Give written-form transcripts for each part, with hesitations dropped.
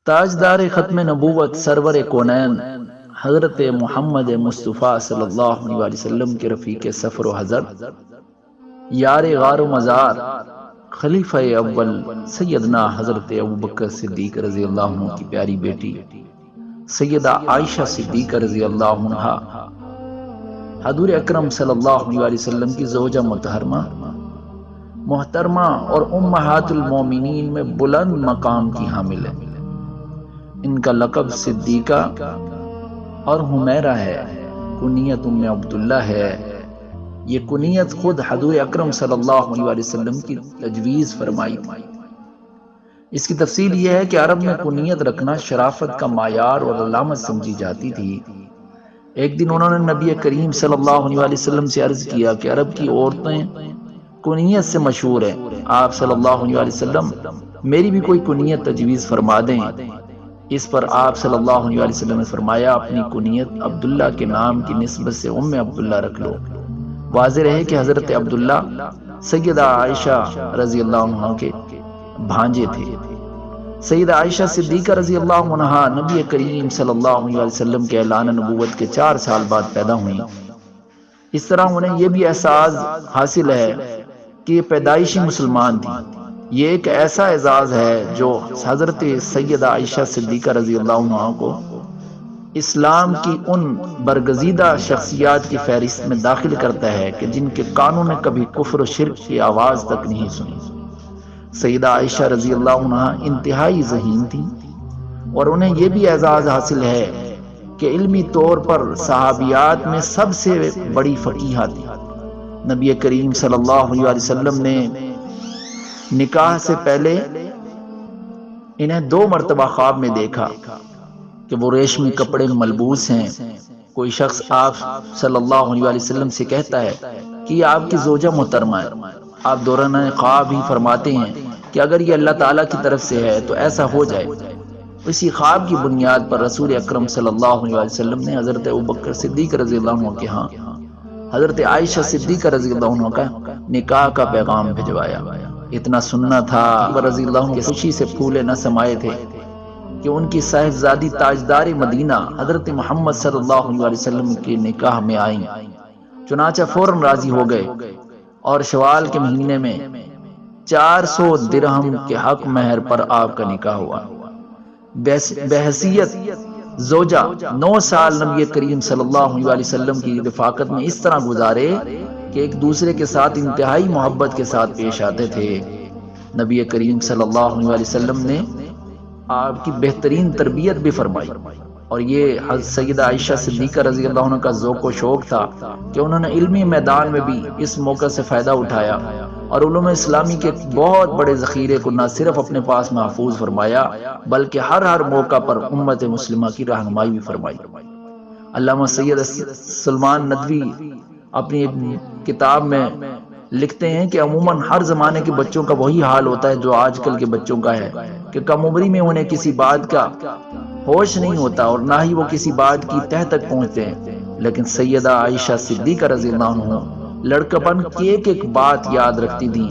تاجدار ختم نبوت سرور کونین حضرت محمد مصطفیٰ صلی اللہ علیہ وسلم کے رفیق سفر و حضر، یار غار و مزار، خلیفہ اول سیدنا حضرت ابوبکر صدیق رضی اللہ عنہ کی پیاری بیٹی سیدہ عائشہ صدیقہ رضی اللہ عنہا، حضور اکرم صلی اللہ علیہ وسلم کی زوجہ محترمہ اور امہات المومنین میں بلند مقام کی حامل ہے۔ ان کا لقب صدیقہ اور حمیرہ ہے، کنیت ام عبداللہ ہے۔ یہ کنیت خود حضور اکرم صلی اللہ علیہ وسلم کی تجویز فرمائی تھی۔ اس کی تفصیل یہ ہے کہ عرب میں کنیت رکھنا شرافت کا معیار اور علامت سمجھی جاتی تھی۔ ایک دن انہوں نے نبی کریم صلی اللہ علیہ وسلم سے عرض کیا کہ عرب کی عورتیں کنیت سے مشہور ہیں، آپ صلی اللہ علیہ وسلم میری بھی کوئی کنیت تجویز فرما دیں۔ اس پر آپ صلی اللہ علیہ وسلم نے فرمایا، اپنی کنیت عبداللہ کے نام کی نسبت سے ام عبداللہ رکھ لو۔ واضح رہے کہ حضرت عبداللہ سیدہ عائشہ رضی اللہ عنہ کے بھانجے تھے۔ سیدہ عائشہ صدیقہ رضی اللہ عنہا نبی کریم صلی اللہ علیہ وسلم کے اعلان نبوت کے 4 سال بعد پیدا ہوئیں۔ اس طرح انہیں یہ بھی احساس حاصل ہے کہ یہ پیدائشی مسلمان تھی۔ یہ ایک ایسا اعزاز ہے جو حضرت سیدہ عائشہ صدیقہ رضی اللہ عنہ کو اسلام کی ان برگزیدہ شخصیات کی فہرست میں داخل کرتا ہے کہ جن کے کانوں نے کبھی کفر و شرک کی آواز تک نہیں سنی۔ سیدہ عائشہ رضی اللہ عنہ انتہائی ذہین تھی اور انہیں یہ بھی اعزاز حاصل ہے کہ علمی طور پر صحابیات میں سب سے بڑی فقیہہ تھی۔ نبی کریم صلی اللہ علیہ وسلم نے نکاح سے پہلے انہیں 2 مرتبہ خواب میں دیکھا کہ وہ ریشمی کپڑے ملبوس ہیں۔ کوئی شخص آپ صلی اللہ علیہ وسلم سے کہتا ہے کہ یہ آپ کی زوجہ محترمہ ہے۔ آپ دوران خواب ہی فرماتے ہیں کہ اگر یہ اللہ تعالیٰ کی طرف سے ہے تو ایسا ہو جائے۔ اسی خواب کی بنیاد پر رسول اکرم صلی اللہ علیہ وسلم نے حضرت ابوبکر صدیق رضی اللہ عنہ کے ہاں حضرت عائشہ صدیقہ رضی اللہ عنہ کا نکاح کا پیغام بھجوایا۔ اتنا سننا تھا، رضی اللہ عنہ کی خوشی سے پھولے نہ سمائے تھے کہ ان کی صاحبزادی تاجدار مدینہ حضرت محمد صلی اللہ علیہ وسلم کے نکاح میں آئیں۔ چنانچہ فوراً راضی ہو گئے اور شوال کے مہینے میں 400 درہم کے حق مہر پر آپ کا نکاح ہوا۔ بحیثیت زوجہ 9 سال نبی کریم صلی اللہ علیہ وسلم کی رفاقت میں اس طرح گزارے کہ ایک دوسرے کے ساتھ انتہائی محبت کے ساتھ پیش آتے تھے۔ نبی کریم صلی اللہ علیہ وسلم نے آپ کی بہترین تربیت بھی فرمائی، اور یہ سیدہ عائشہ صدیقہ رضی اللہ عنہ کا ذوق و شوق تھا کہ انہوں نے علمی میدان میں بھی اس موقع سے فائدہ اٹھایا اور علوم اسلامی کے بہت بڑے ذخیرے کو نہ صرف اپنے پاس محفوظ فرمایا بلکہ ہر موقع پر امت مسلمہ کی رہنمائی بھی فرمائی۔ علامہ سید سلمان ندوی اپنی ایک کتاب میں لکھتے ہیں کہ عموماً ہر زمانے کے بچوں کا وہی حال ہوتا ہے جو آج کل کے بچوں کا ہے کہ کم عمری میں انہیں کسی بات کا ہوش نہیں ہوتا اور نہ ہی وہ کسی بات کی تہ تک پہنچتے ہیں، لیکن سیدہ عائشہ صدیقہ رضی اللہ عنہ لڑکپن کی ایک بات یاد رکھتی تھیں،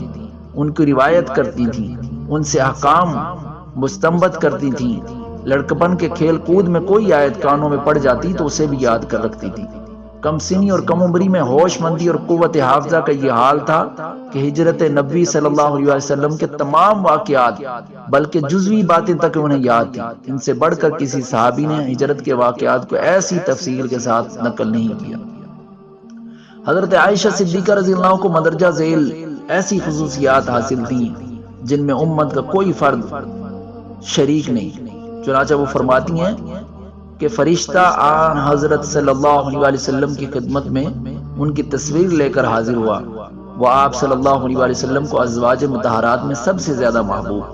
ان کی روایت کرتی تھیں، ان سے احکام مستنبط کرتی تھیں۔ لڑکپن کے کھیل کود میں کوئی آیت کانوں میں پڑ جاتی تو اسے بھی یاد کر رکھتی تھی۔ کم سنی اور کم عمری میں ہوش مندی اور قوت حافظہ کا یہ حال تھا کہ ہجرت نبی صلی اللہ علیہ وسلم کے تمام واقعات بلکہ جزوی باتیں تک انہیں یاد تھی۔ ان سے بڑھ کر کسی صحابی نے ہجرت کے واقعات کو ایسی تفصیل کے ساتھ نقل نہیں کیا۔ حضرت عائشہ صدیقہ رضی اللہ عنہ کو مندرجہ ذیل ایسی خصوصیات حاصل تھیں جن میں امت کا کوئی فرد شریک نہیں۔ چنانچہ وہ فرماتی ہیں کہ فرشتہ آن حضرت صلی اللہ علیہ وسلم کی خدمت میں ان کی تصویر لے کر حاضر ہوا۔ وہ آپ صلی اللہ علیہ وسلم کو ازواج مطہرات میں سب سے زیادہ محبوب